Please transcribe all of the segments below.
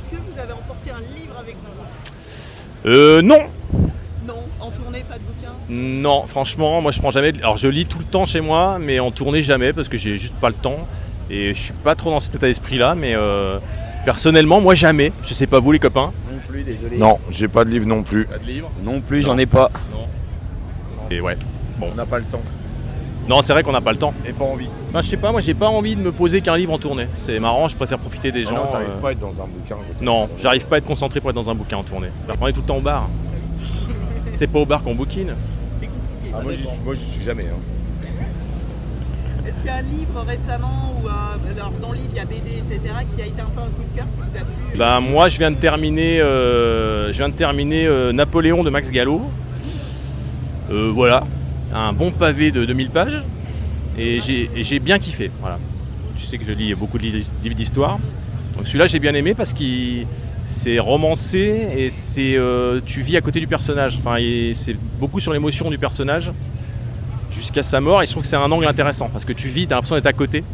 Est-ce que vous avez emporté un livre avec vous? Non. Non, en tournée, pas de bouquin? Non, franchement, moi je prends jamais. Alors je lis tout le temps chez moi, mais en tournée jamais parce que j'ai juste pas le temps. Et je suis pas trop dans cet état d'esprit-là, mais personnellement, moi jamais. Je sais pas vous les copains. Non plus, désolé. Non, j'ai pas de livre non plus. Pas de livre? Non plus, j'en ai pas. Non. Et ouais. Bon. On n'a pas le temps. Non, c'est vrai qu'on n'a pas le temps. Et pas envie. Enfin, je sais pas, moi j'ai pas envie de me poser qu'un livre en tournée. C'est marrant, je préfère profiter des gens. Non, t'arrives pas à être dans un bouquin. Non, j'arrive pas à être concentré pour être dans un bouquin en tournée. On est tout le temps au bar. C'est pas au bar qu'on bouquine. C'est compliqué. Ah, moi j'y suis jamais. Hein. Est-ce qu'il y a un livre récemment ou alors dans le livre il y a BD, etc. qui a été un peu un coup de cœur qui vous a plu? Bah moi je viens de terminer Napoléon de Max Gallo. Voilà, un bon pavé de 2000 pages et j'ai bien kiffé. Voilà. Tu sais que je lis beaucoup de livres d'histoire. Donc celui-là j'ai bien aimé parce qu'il c'est romancé et tu vis à côté du personnage. Enfin, c'est beaucoup sur l'émotion du personnage jusqu'à sa mort et je trouve que c'est un angle intéressant parce que tu vis, tu as l'impression d'être à côté.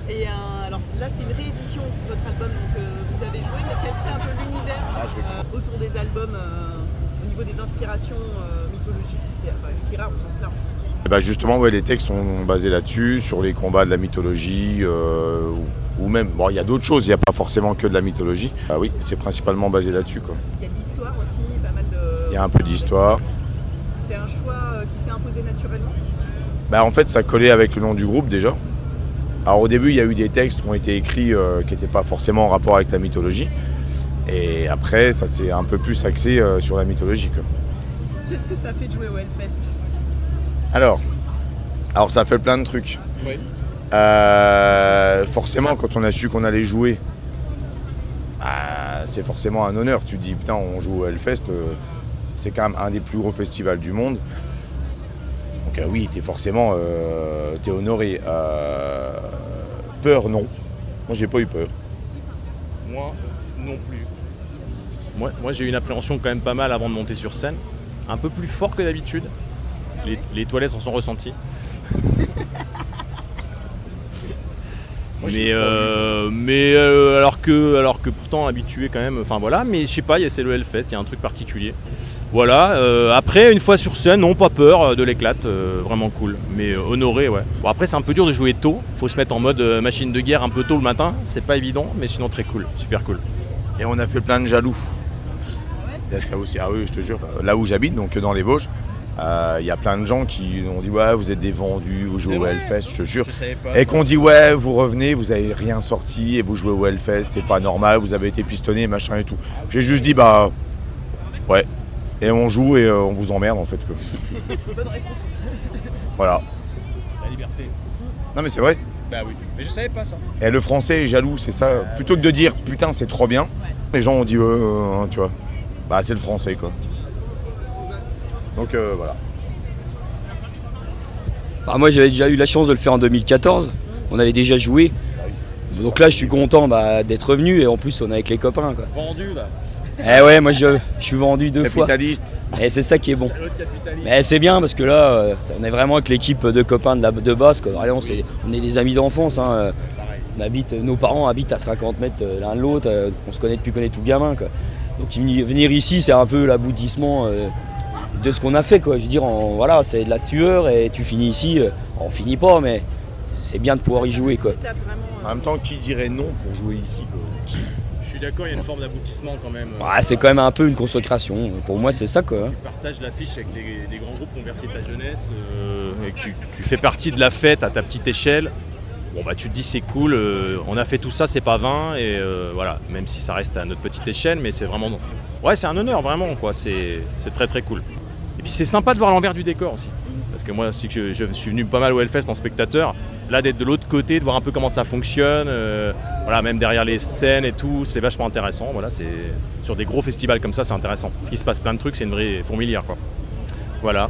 Et alors là c'est une réédition de votre album, donc vous avez joué, mais quel serait un peu l'univers autour des albums au niveau des inspirations mythologiques, littéraires au sens large? Et bah justement, ouais, les textes sont basés là-dessus, sur les combats de la mythologie, ou même, bon, il y a d'autres choses, il n'y a pas forcément que de la mythologie. Ah oui, c'est principalement basé là-dessus, quoi. Il y a de l'histoire aussi, pas mal de... Il y a un peu d'histoire. C'est un choix qui s'est imposé naturellement? Bah en fait, ça collait avec le nom du groupe déjà. Alors au début, il y a eu des textes qui ont été écrits qui n'étaient pas forcément en rapport avec la mythologie. Et après, ça s'est un peu plus axé sur la mythologie, quoi. Qu'est-ce que ça fait de jouer au Hellfest? Alors ça fait plein de trucs. Oui. Forcément, quand on a su qu'on allait jouer, c'est forcément un honneur. Tu te dis, putain, on joue au Hellfest, c'est quand même un des plus gros festivals du monde. Donc oui, t'es forcément t'es honoré. Peur, non. Moi, j'ai pas eu peur. Moi non plus. Moi j'ai eu une appréhension quand même pas mal avant de monter sur scène. Un peu plus fort que d'habitude. Les toilettes s'en sont ressenties. mais alors que pourtant habitué quand même, enfin voilà, mais je sais pas, c'est le Hellfest, il y a un truc particulier. Voilà, après une fois sur scène, non pas peur de l'éclate, vraiment cool, mais honoré, ouais. Bon après c'est un peu dur de jouer tôt, faut se mettre en mode machine de guerre un peu tôt le matin, c'est pas évident, mais sinon très cool, super cool. Et on a fait plein de jaloux. Il y a ça aussi, ah oui, je te jure, là où j'habite, donc dans les Vosges, il y a plein de gens qui ont dit ouais, vous êtes des vendus, vous jouez au Hellfest, je te jure. Et qu'on dit ouais, vous revenez, vous avez rien sorti et vous jouez au Hellfest, c'est pas normal, vous avez été pistonné, machin et tout. J'ai juste dit bah ouais, et on joue et on vous emmerde en fait. Quoi. C'est une bonne réponse. Voilà. La liberté. Non mais c'est vrai. Bah oui, mais je savais pas ça. Et le français est jaloux, c'est ça. Plutôt que de dire putain c'est trop bien, les gens ont dit tu vois, bah c'est le français quoi. Donc voilà. Bah, moi j'avais déjà eu la chance de le faire en 2014, on avait déjà joué. Donc là je suis content d'être revenu et en plus on est avec les copains quoi. Vendu là. Eh ouais, moi je suis vendu 2 fois. Capitaliste. Et c'est ça qui est bon. Mais c'est bien parce que là on est vraiment avec l'équipe de copains de base quoi. Vraiment, on est des amis d'enfance. Hein. Nos parents habitent à 50 mètres l'un de l'autre, on se connaît depuis qu'on est tout gamin quoi. Donc venir ici c'est un peu l'aboutissement de ce qu'on a fait quoi. Je veux dire, voilà, c'est de la sueur et tu finis ici, on finit pas mais c'est bien de pouvoir y jouer quoi. En même temps, qui dirait non pour jouer ici quoi. Je suis d'accord, il y a une forme d'aboutissement quand même. Ouais, c'est quand même un peu une consécration, pour moi c'est ça quoi. Tu partages l'affiche avec des grands groupes qui ont versé ta jeunesse et que tu fais partie de la fête à ta petite échelle. Bon bah tu te dis c'est cool, on a fait tout ça, c'est pas vain et voilà, même si ça reste à notre petite échelle, mais c'est vraiment... Ouais, c'est un honneur vraiment quoi, c'est très très cool. Et puis c'est sympa de voir l'envers du décor aussi. Parce que moi, je suis venu pas mal au Hellfest en spectateur. Là, d'être de l'autre côté, de voir un peu comment ça fonctionne, voilà, même derrière les scènes et tout, c'est vachement intéressant. Voilà, sur des gros festivals comme ça, c'est intéressant. Parce qu'il se passe plein de trucs, c'est une vraie fourmilière, quoi. Voilà.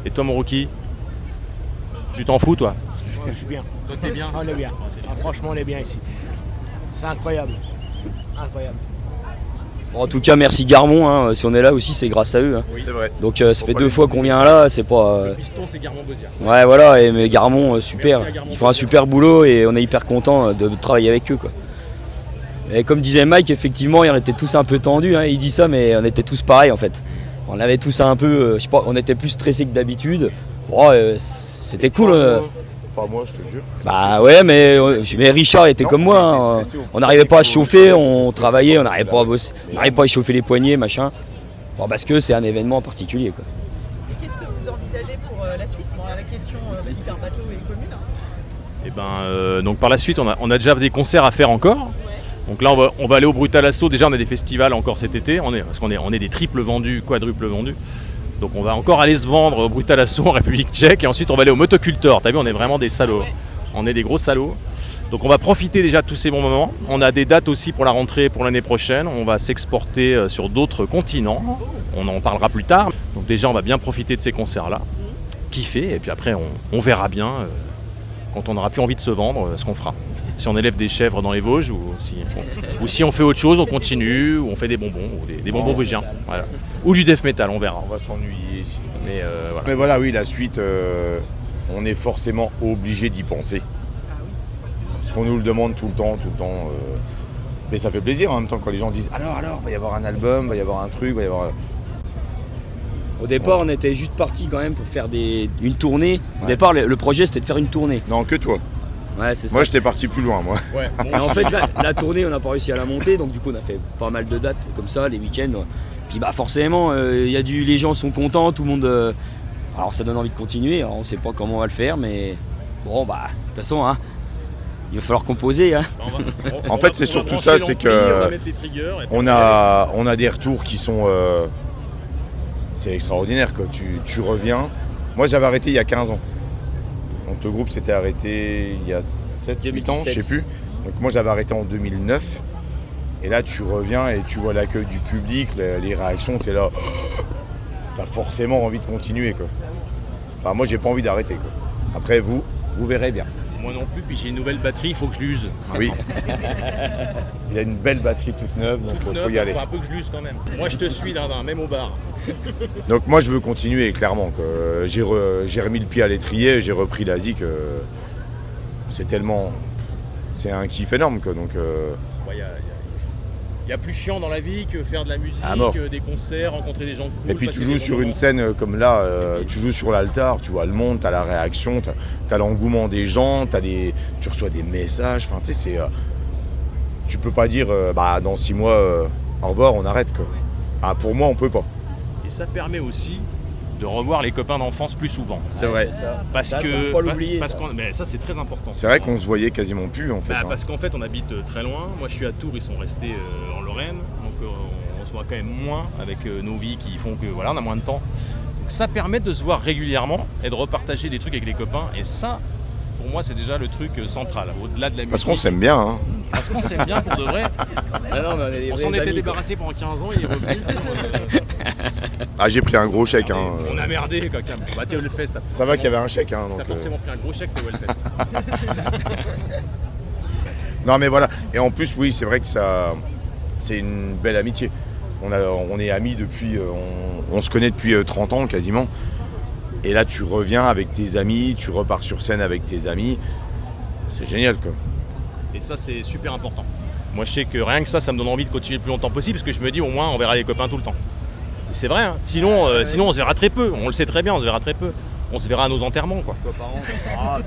Et toi, mon rookie, tu t'en fous, toi? Moi, je suis bien. Toi, t'es bien? On est bien. Ah, franchement, on est bien ici. C'est incroyable. Incroyable. Bon, en tout cas, merci Garmon, hein. Si on est là aussi, c'est grâce à eux. Hein. Oui, c'est vrai. Donc ça fait 2 fois qu'on vient là, c'est pas... Le piston, c'est Garmon-Bosière. Ouais, voilà, mais Garmon, super. Merci à Garmon. Ils font un super boulot et on est hyper content de travailler avec eux, quoi. Et comme disait Mike, effectivement, on était tous un peu tendus, hein, il dit ça, mais on était tous pareils en fait. On avait tous un peu, je sais pas, on était plus stressés que d'habitude. Bon, c'était cool. Pas moi, je te jure. Bah ouais, mais Richard était comme moi. Hein. On n'arrivait pas à chauffer, on travaillait, on n'arrivait pas à bosser, on n'arrivait pas à chauffer les poignets, machin. Bon, parce que c'est un événement particulier, quoi. Et qu'est-ce que vous envisagez pour la suite? Bon, la question hyper bateau est commune. Et donc par la suite, on a déjà des concerts à faire encore. Donc là, on va aller au Brutal Assaut. Déjà, on a des festivals encore cet été. Parce qu'on est des triples vendus, quadruples vendus. Donc on va encore aller se vendre au Brutal Assaut en République Tchèque. Et ensuite, on va aller au Motocultor. T'as vu, on est vraiment des salauds. On est des gros salauds. Donc on va profiter déjà de tous ces bons moments. On a des dates aussi pour la rentrée pour l'année prochaine. On va s'exporter sur d'autres continents. On en parlera plus tard. Donc déjà, on va bien profiter de ces concerts-là. Kiffer. Et puis après, on verra bien quand on n'aura plus envie de se vendre ce qu'on fera. Si on élève des chèvres dans les Vosges ou si on fait autre chose, on continue, ou on fait des bonbons, ou des bonbons vosgiens. Voilà. Ou du death metal, on verra. On va s'ennuyer ici. Voilà. Mais voilà, oui, la suite, on est forcément obligé d'y penser. Parce qu'on nous le demande tout le temps. Mais ça fait plaisir en même temps quand les gens disent alors, va y avoir un album, va y avoir un truc, va y avoir. Au départ, on était juste parti quand même pour faire une tournée. Au départ, le projet c'était de faire une tournée. Non, que toi. Ouais, c'est ça. Moi, j'étais parti plus loin, moi. Ouais. Et en fait, la tournée, on n'a pas réussi à la monter, donc du coup, on a fait pas mal de dates comme ça, les week-ends. Puis bah forcément, les gens sont contents, tout le monde. Alors ça donne envie de continuer. Alors, on sait pas comment on va le faire, mais bon, bah de toute façon, hein, il va falloir composer. Hein. En fait, c'est surtout ça, c'est que on a des retours qui sont, c'est extraordinaire, quoi. Tu reviens. Moi, j'avais arrêté il y a 15 ans. Donc le groupe s'était arrêté il y a 7-8 ans, je sais plus. Donc moi j'avais arrêté en 2009. Et là tu reviens et tu vois l'accueil du public, les réactions, tu es là. Tu as forcément envie de continuer, quoi. Enfin moi j'ai pas envie d'arrêter, quoi. Après vous verrez bien. Moi non plus, puis j'ai une nouvelle batterie, il faut que je l'use. Oui. Il a une belle batterie toute neuve, donc il faut y aller. Il faut un peu que je l'use quand même. Moi je te suis, Dardin, même au bar. Donc moi je veux continuer, clairement. J'ai remis le pied à l'étrier, j'ai repris la zik. C'est un kiff énorme, quoi. Donc, il y a plus chiant dans la vie que faire de la musique, des concerts, rencontrer des gens cool. Et puis tu joues sur une scène comme là, tu joues sur l'altar, tu vois le monde, tu as la réaction, tu as l'engouement des gens, tu reçois des messages. Enfin, tu sais, tu peux pas dire dans 6 mois, au revoir, on arrête, quoi. Ah, pour moi, on peut pas. Et ça permet aussi de revoir les copains d'enfance plus souvent. C'est vrai. Parce que mais ça c'est très important. C'est vrai qu'on se voyait quasiment plus en fait. Parce qu'en fait on habite très loin. Moi je suis à Tours, ils sont restés en Lorraine. Donc on se voit quand même moins avec nos vies qui font que voilà, on a moins de temps. Donc, ça permet de se voir régulièrement et de repartager des trucs avec les copains. Et ça, pour moi, c'est déjà le truc central, au-delà de la musique. Parce qu'on s'aime bien. Hein. Parce qu'on s'aime bien pour de vrai. Ah non, mais on s'en était débarrassé pendant 15 ans, il est revenu. Ah, j'ai pris un gros chèque. Hein. On a merdé, quand même. Bah, t'es au Hellfest. Ça va qu'il y avait un chèque. Hein, t'as forcément pris un gros chèque, t'es au Hellfest. Non, mais voilà. Et en plus, oui, c'est vrai que c'est une belle amitié. On est amis depuis. On se connaît depuis 30 ans quasiment. Et là, tu reviens avec tes amis, tu repars sur scène avec tes amis. C'est génial, quoi. Et ça, c'est super important. Moi, je sais que rien que ça me donne envie de continuer le plus longtemps possible, parce que je me dis, au moins, on verra les copains tout le temps. Et c'est vrai, hein. Sinon, on se verra très peu. On le sait très bien, on se verra très peu. On se verra à nos enterrements, quoi. Une fois par an.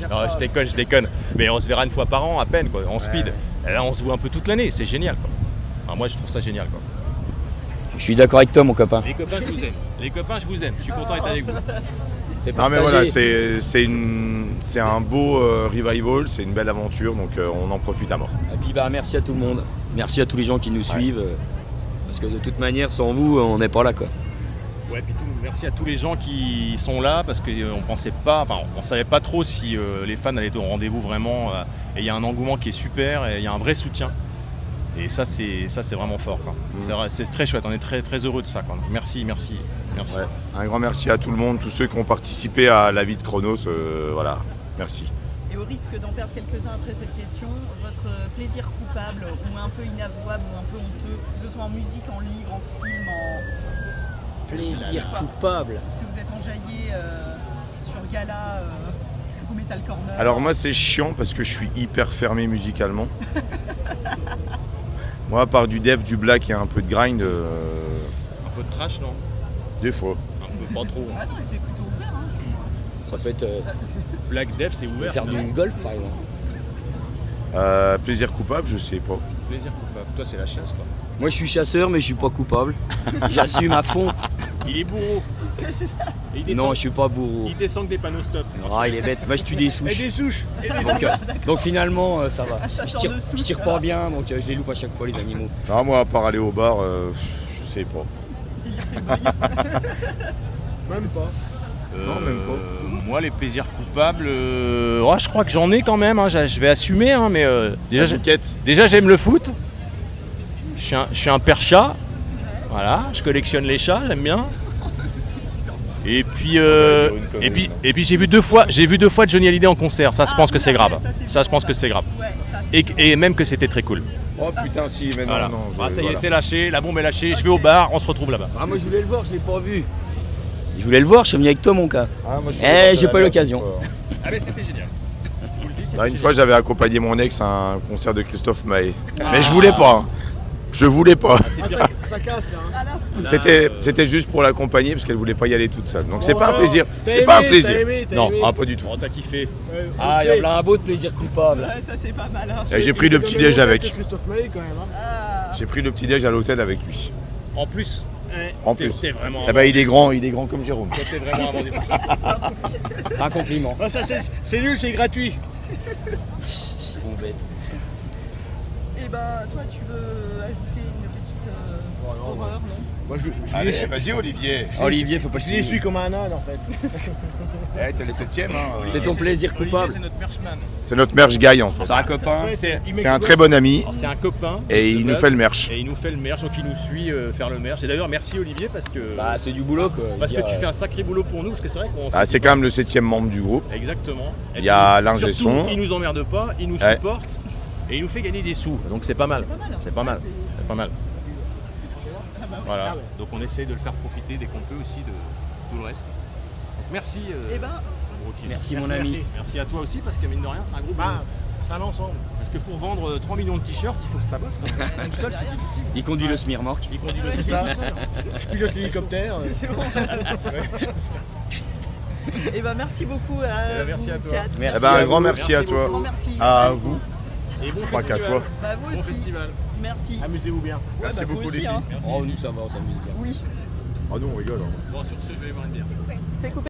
Non, je déconne. Mais on se verra une fois par an, à peine, quoi, en speed. Et là, on se voit un peu toute l'année. C'est génial, quoi. Enfin, moi, je trouve ça génial, quoi. Je suis d'accord avec toi, mon copain. Les copains, je vous aime. Les copains, je vous aime. Je suis content d'être avec vous. Non mais voilà, c'est un beau revival, c'est une belle aventure, donc on en profite à mort. Et puis merci à tout le monde, merci à tous les gens qui nous suivent, parce que de toute manière, sans vous, on n'est pas là, quoi. Ouais, puis merci à tous les gens qui sont là, parce qu'on pensait pas, enfin on savait pas trop si les fans allaient être au rendez-vous vraiment, et il y a un engouement qui est super, et il y a un vrai soutien. Et ça c'est vraiment fort, quoi. C'est très chouette, on est très, très heureux de ça, quoi. Donc, merci. Ouais. Un grand merci à tout le monde, tous ceux qui ont participé à la vie de Chronos, voilà, merci. Et au risque d'en perdre quelques-uns après cette question, votre plaisir coupable ou un peu inavouable ou un peu honteux, que ce soit en musique, en livre, en film, en... Plaisir coupable. Est-ce que vous êtes enjaillé sur Gala ou Metal Corner? Alors moi c'est chiant parce que je suis hyper fermé musicalement. Moi, à part du dev, du black et un peu de grind, Un peu de trash, non? des fois. Un peu pas trop. Ah non, mais c'est plutôt ouvert. Hein. Ça peut être Black Dev, c'est ouvert. faire du finalement. golf par exemple. Plaisir coupable, je sais pas. Plaisir coupable. Toi, c'est la chasse, toi. Moi je suis chasseur mais je suis pas coupable. J'assume à fond. Il est bourreau. Et il descend, Non, je suis pas bourreau. il descend que des panneaux stop. Ah, il est bête. Moi je tue des Et souches. des souches. Donc finalement ça va. chasseur de souches, Je tire pas bien donc je les loupe à chaque fois les animaux. Non, moi, à part aller au bar, je sais pas. Même pas. Non, même pas. Moi, les plaisirs coupables, je crois que j'en ai quand même. Hein. Je vais assumer, hein, mais déjà j'aime le foot. Je suis un père chat. Voilà, je collectionne les chats, j'aime bien. Et puis, j'ai vu deux fois Johnny Hallyday en concert. Ça, je pense que c'est grave. Ça, je pense que c'est grave. Ouais, ça, c'est Et même que c'était très cool. Oh putain, si, mais non, Voilà. non. Ah, ça y est, voilà. c'est lâché, la bombe est lâchée. Je vais au bar, on se retrouve là-bas. Ah moi je voulais le voir, je l'ai pas vu. Je voulais le voir, je suis venu avec toi mon cas. Ah, moi, je suis Eh, content de j'ai la pas eu bière, l'occasion. une fois. Ah, mais c'était génial. Je vous le dis, c'était Là, une génial. fois, j'avais accompagné mon ex à un concert de Christophe Maé. Mais je voulais pas. Hein. Je voulais pas. Ah, ça casse là. Hein. C'était juste pour l'accompagner parce qu'elle voulait pas y aller toute seule. Donc c'est Bon, pas un alors, plaisir. t'as C'est pas un aimé, plaisir. t'as aimé, t'as Non, aimé. ah, pas du tout. Oh, t'as kiffé. Ah, il y a un beau de plaisir coupable. Ouais, ça c'est pas mal. Hein. Et j'ai pris le petit déj avec. Christophe Maé quand même. Hein. Ah, J'ai pris le petit déj à l'hôtel avec lui. En plus, En plus. t'es vraiment. Eh ben, il est grand comme Jérôme. T'es vraiment un bon départ. C'est un compliment. Ah, ça c'est nul, c'est gratuit. Ils sont bêtes. et ben toi tu veux ajouter une petite horreur, non? Moi je Allez, les suis. vas-y Olivier. Olivier, faut pas que Je les suis comme un âne en fait. Eh, t'es le 7ème. Hein. C'est ton plaisir coupable. C'est notre merchman. C'est notre merch guy en fait. C'est un copain. C'est un très bon ami Alors, c'est un copain. et il de nous base, fait le merch. Et il nous fait le merch, donc il nous suit faire le merch. Et d'ailleurs, merci Olivier parce que. Bah c'est du boulot quoi. Parce que tu fais un sacré boulot pour nous, parce que c'est vrai qu'on. Ah, c'est quand même le 7ème membre du groupe. Exactement. Et Il y a puis, l'ingé surtout, son. Il nous emmerde pas, il nous Ouais. supporte et il nous fait gagner des sous. Donc c'est pas mal. C'est pas mal. C'est pas mal. Voilà. Donc on essaye de le faire profiter dès qu'on peut aussi de tout le reste. Donc merci. Et ben Brokis. Merci mon ami. Merci à toi aussi parce que mine de rien c'est un gros boulot. Bah, c'est un ensemble. Parce que pour vendre 3 millions de t-shirts, il faut que ça bosse. Quand même. Tout seul c'est difficile. Il conduit le smirmorque. Il conduit le C'est ça. Je pilote l'hélicoptère. et ben merci beaucoup à merci vous à toi. quatre. Merci. Eh ben, à un grand vous. merci à Merci toi. Grand merci. À Merci. vous. Et bon Pas qu'à festival. toi. Bah vous Bon aussi. festival. Merci. Amusez-vous bien. Merci bah, vous beaucoup aussi, les hein. filles. Oh nous ça va, on s'amuse bien. Oui. Ah non, on rigole. Hein. Bon sur ce je vais aller voir une bière. C'est coupé.